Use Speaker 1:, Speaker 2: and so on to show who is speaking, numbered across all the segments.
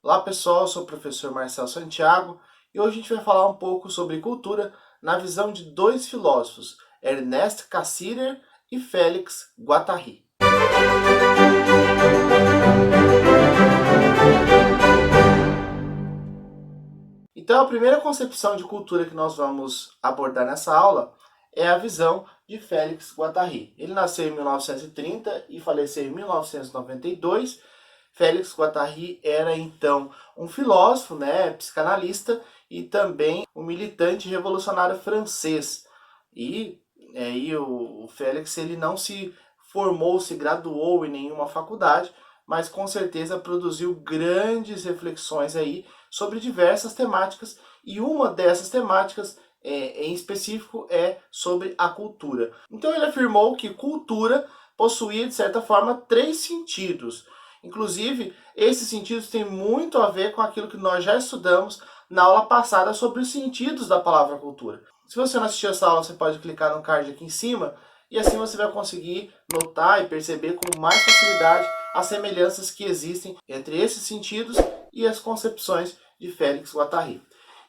Speaker 1: Olá pessoal, eu sou o professor Marcelo Santiago e hoje a gente vai falar um pouco sobre cultura na visão de dois filósofos, Ernest Cassirer e Félix Guattari. Então a primeira concepção de cultura que nós vamos abordar nessa aula é a visão de Félix Guattari. Ele nasceu em 1930 e faleceu em 1992. Félix Guattari era então um filósofo, psicanalista e também um militante revolucionário francês. E aí o Félix ele não se formou, se graduou em nenhuma faculdade, mas com certeza produziu grandes reflexões aí sobre diversas temáticas, e uma dessas temáticas em específico é sobre a cultura. Então ele afirmou que cultura possuía, de certa forma, três sentidos. Inclusive, esses sentidos têm muito a ver com aquilo que nós já estudamos na aula passada sobre os sentidos da palavra cultura. Se você não assistiu essa aula, você pode clicar no card aqui em cima e assim você vai conseguir notar e perceber com mais facilidade as semelhanças que existem entre esses sentidos e as concepções de Félix Guattari.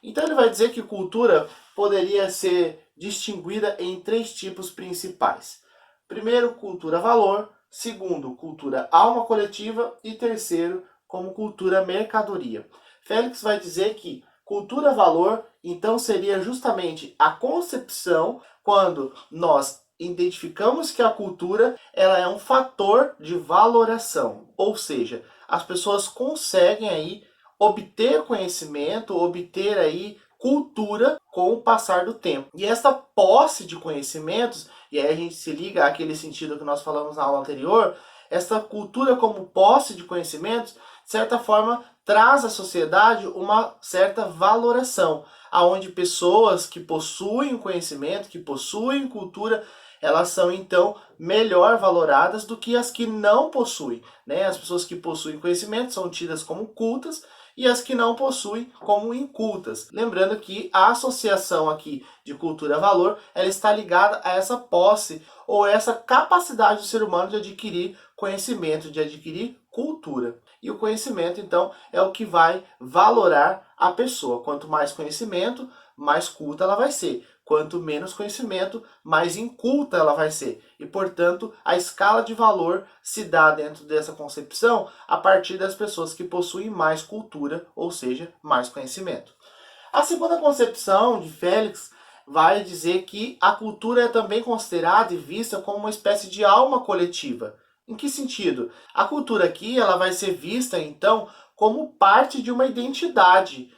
Speaker 1: Então ele vai dizer que cultura poderia ser distinguida em três tipos principais. Primeiro, cultura-valor. Segundo, cultura alma coletiva. E terceiro, como cultura mercadoria. Félix vai dizer que cultura-valor, então, seria justamente a concepção quando nós identificamos que a cultura ela é um fator de valoração. Ou seja, as pessoas conseguem aí obter conhecimento, obter aí cultura com o passar do tempo. E essa posse de conhecimentos, e aí a gente se liga àquele sentido que nós falamos na aula anterior, essa cultura como posse de conhecimentos, de certa forma, traz à sociedade uma certa valoração, aonde pessoas que possuem conhecimento, que possuem cultura, elas são então melhor valoradas do que as que não possuem, As pessoas que possuem conhecimento são tidas como cultas e as que não possuem como incultas. Lembrando que a associação aqui de cultura-valor, ela está ligada a essa posse ou essa capacidade do ser humano de adquirir conhecimento, de adquirir cultura. E o conhecimento, então, é o que vai valorar a pessoa. Quanto mais conhecimento, mais culta ela vai ser. Quanto menos conhecimento, mais inculta ela vai ser. E, portanto, a escala de valor se dá dentro dessa concepção a partir das pessoas que possuem mais cultura, ou seja, mais conhecimento. A segunda concepção de Félix vai dizer que a cultura é também considerada e vista como uma espécie de alma coletiva. Em que sentido? A cultura aqui ela vai ser vista, então, como parte de uma identidade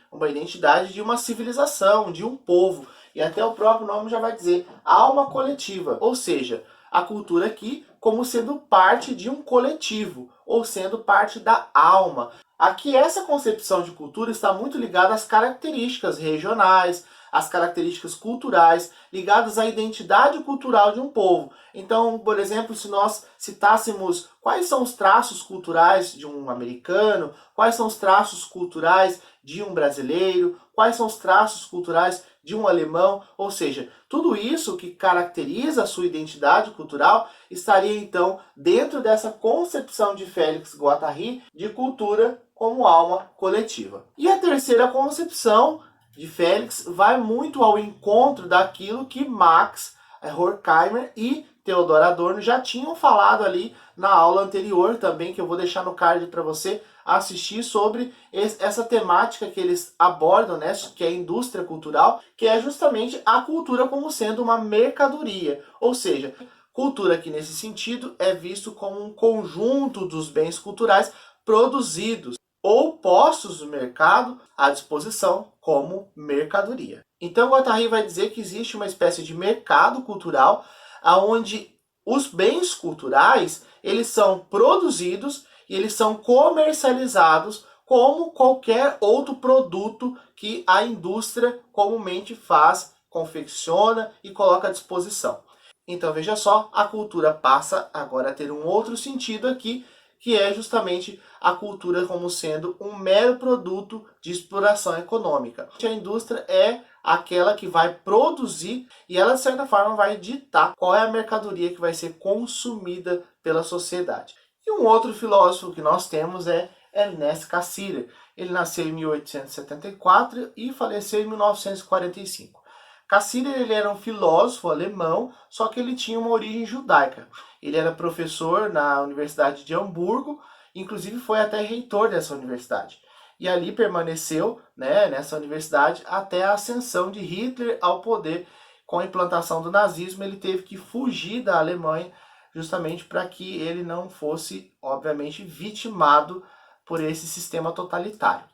Speaker 1: de uma civilização, de um povo. E até o próprio nome já vai dizer, alma coletiva. Ou seja, a cultura aqui como sendo parte de um coletivo, ou sendo parte da alma. Aqui essa concepção de cultura está muito ligada às características regionais, às características culturais, ligadas à identidade cultural de um povo. Então, por exemplo, se nós citássemos quais são os traços culturais de um americano, quais são os traços culturais de um brasileiro, quais são os traços culturais de um alemão, ou seja, tudo isso que caracteriza a sua identidade cultural estaria então dentro dessa concepção de Félix Guattari de cultura como alma coletiva. E a terceira concepção de Félix vai muito ao encontro daquilo que Max Horkheimer e Theodor Adorno já tinham falado ali na aula anterior também, que eu vou deixar no card para você assistir sobre essa temática que eles abordam, que é a indústria cultural, que é justamente a cultura como sendo uma mercadoria, ou seja, cultura que nesse sentido é visto como um conjunto dos bens culturais produzidos ou postos no mercado à disposição como mercadoria. Então Guattari vai dizer que existe uma espécie de mercado cultural onde os bens culturais eles são produzidos e eles são comercializados como qualquer outro produto que a indústria comumente faz, confecciona e coloca à disposição. Então veja só, a cultura passa agora a ter um outro sentido aqui, que é justamente a cultura como sendo um mero produto de exploração econômica. A indústria é aquela que vai produzir e ela, de certa forma, vai ditar qual é a mercadoria que vai ser consumida pela sociedade. E um outro filósofo que nós temos é Ernest Cassirer. Ele nasceu em 1874 e faleceu em 1945. Cassirer ele era um filósofo alemão, só que ele tinha uma origem judaica. Ele era professor na Universidade de Hamburgo, inclusive foi até reitor dessa universidade. E ali permaneceu, né, nessa universidade até a ascensão de Hitler ao poder. Com a implantação do nazismo, ele teve que fugir da Alemanha justamente para que ele não fosse, obviamente, vitimado por esse sistema totalitário.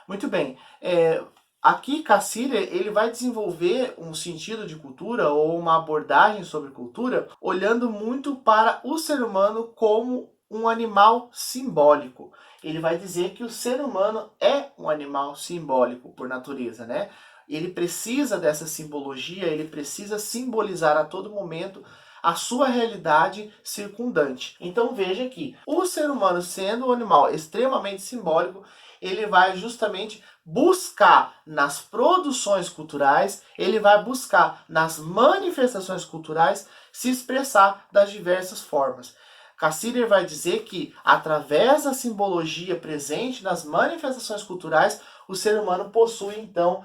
Speaker 1: Muito bem, aqui Cassirer ele vai desenvolver um sentido de cultura ou uma abordagem sobre cultura olhando muito para o ser humano como um animal simbólico. Ele vai dizer que o ser humano é um animal simbólico por natureza, né? Ele precisa dessa simbologia, ele precisa simbolizar a todo momento a sua realidade circundante. Então veja que o ser humano, sendo um animal extremamente simbólico, ele vai justamente buscar nas produções culturais, ele vai buscar nas manifestações culturais se expressar das diversas formas. Cassirer vai dizer que, através da simbologia presente nas manifestações culturais, o ser humano possui, então,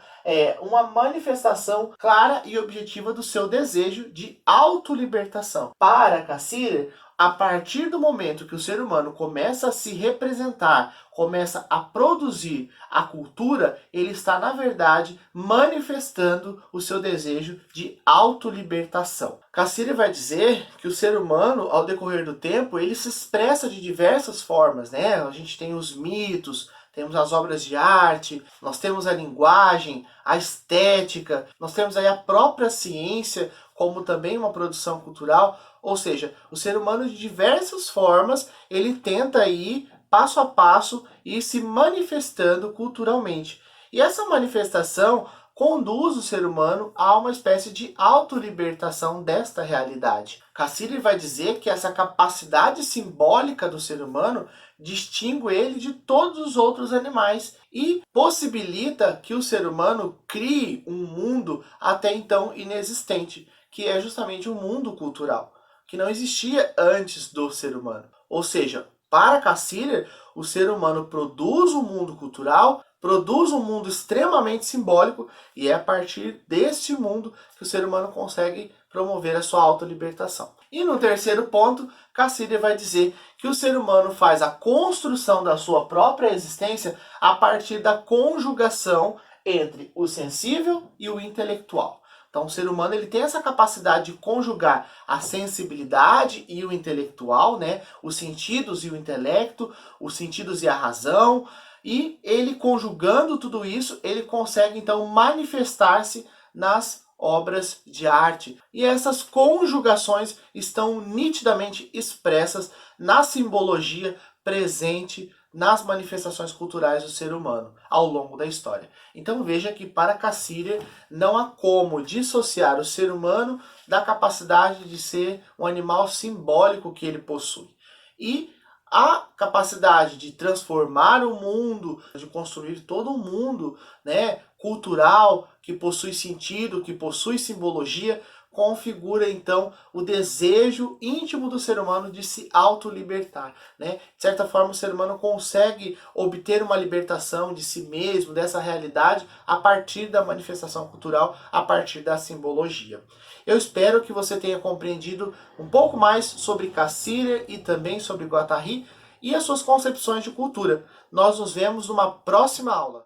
Speaker 1: uma manifestação clara e objetiva do seu desejo de autolibertação. Para Cassirer, a partir do momento que o ser humano começa a se representar, começa a produzir a cultura, ele está, na verdade, manifestando o seu desejo de autolibertação. Cassirer vai dizer que o ser humano, ao decorrer do tempo, ele se expressa de diversas formas, né? A gente tem os mitos, temos as obras de arte, nós temos a linguagem, a estética, nós temos aí a própria ciência como também uma produção cultural, ou seja, o ser humano de diversas formas, ele tenta ir passo a passo e se manifestando culturalmente. E essa manifestação conduz o ser humano a uma espécie de autolibertação desta realidade. Cassirer vai dizer que essa capacidade simbólica do ser humano distingue ele de todos os outros animais e possibilita que o ser humano crie um mundo até então inexistente, que é justamente o mundo cultural, que não existia antes do ser humano. Ou seja, para Cassirer, o ser humano produz um mundo cultural, produz um mundo extremamente simbólico, e é a partir deste mundo que o ser humano consegue promover a sua autolibertação. E no terceiro ponto, Cassirer vai dizer que o ser humano faz a construção da sua própria existência a partir da conjugação entre o sensível e o intelectual. Então, o ser humano ele tem essa capacidade de conjugar a sensibilidade e o intelectual, né? Os sentidos e o intelecto, os sentidos e a razão, e ele conjugando tudo isso, ele consegue então manifestar-se nas obras de arte. E essas conjugações estão nitidamente expressas na simbologia presente nas manifestações culturais do ser humano ao longo da história. Então veja que para Cassirer não há como dissociar o ser humano da capacidade de ser um animal simbólico que ele possui. E a capacidade de transformar o mundo, de construir todo um mundo, né, cultural, que possui sentido, que possui simbologia, configura então o desejo íntimo do ser humano de se autolibertar, né? De certa forma, o ser humano consegue obter uma libertação de si mesmo, dessa realidade, a partir da manifestação cultural, a partir da simbologia. Eu espero que você tenha compreendido um pouco mais sobre Cassirer e também sobre Guattari e as suas concepções de cultura. Nós nos vemos numa próxima aula.